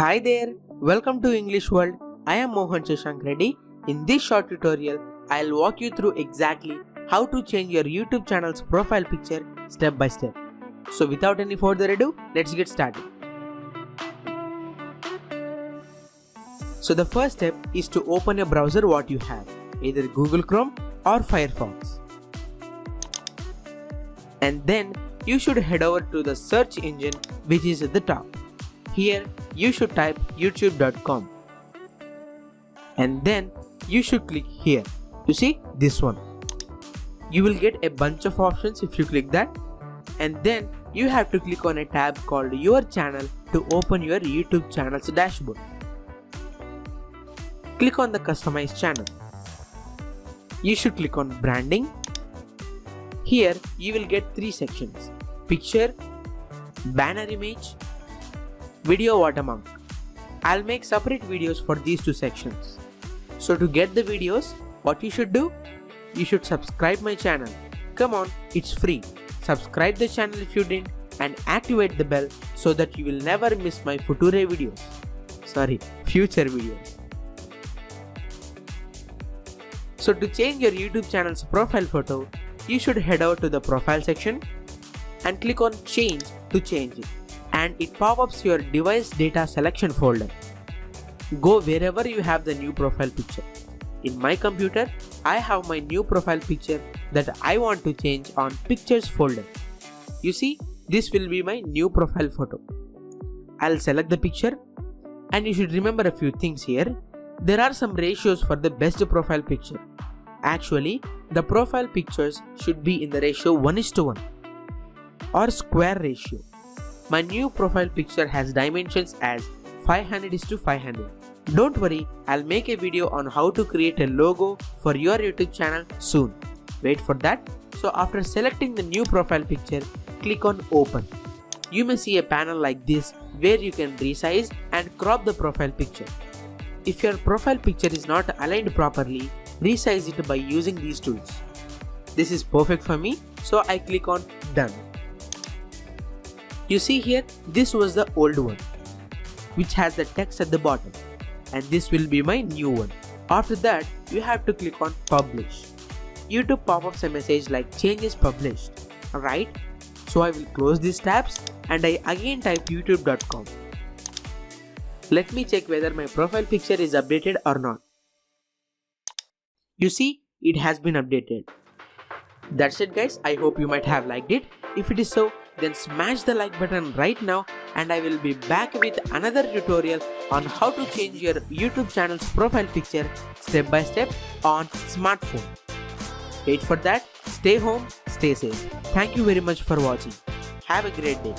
Hi there, welcome to English World. I am MohanShashank Reddy. In this short tutorial, I'll walk you through exactly how to change your YouTube channel's profile picture step by step. So without any further ado, let's get started. So the first step is to open a browser what you have, either Google Chrome or Firefox. And then you should head over to the search engine which is at the top. Here you should type youtube.com and then you should click here. You see this one. You will get a bunch of options if you click that, and then you have to click on a tab called your channel to open your YouTube channel's dashboard. Click on the customize channel. You should click on branding. Here you will get three sections: picture, banner image, video watermark. I'll make separate videos for these two sections. So to get the videos, what you should do? You should subscribe my channel. Come on, it's free. Subscribe the channel if you didn't and activate the bell so that you will never miss my future videos. So to change your YouTube channel's profile photo, you should head over to the profile section and click on change to change it, and it pops your device data selection folder. Go wherever you have the new profile picture. In my computer, I have my new profile picture that I want to change on pictures folder. You see, this will be my new profile photo. I'll select the picture, and you should remember a few things here. There are some ratios for the best profile picture. Actually, the profile pictures should be in the ratio 1:1 or square ratio. My new profile picture has dimensions as 500:500. Don't worry, I'll make a video on how to create a logo for your YouTube channel soon. Wait for that. So after selecting the new profile picture, click on open. You may see a panel like this where you can resize and crop the profile picture. If your profile picture is not aligned properly, resize it by using these tools. This is perfect for me, so I click on done. You see here, this was the old one, which has the text at the bottom, and this will be my new one. After that, you have to click on publish. YouTube pop-ups a message like changes published, alright? So I will close these tabs and I again type youtube.com. Let me check whether my profile picture is updated or not. You see, it has been updated. That's it guys, I hope you might have liked it. If it is so, then smash the like button right now, and I will be back with another tutorial on how to change your YouTube channel's profile picture step by step on smartphone. Wait for that. Stay home, stay safe. Thank you very much for watching. Have a great day.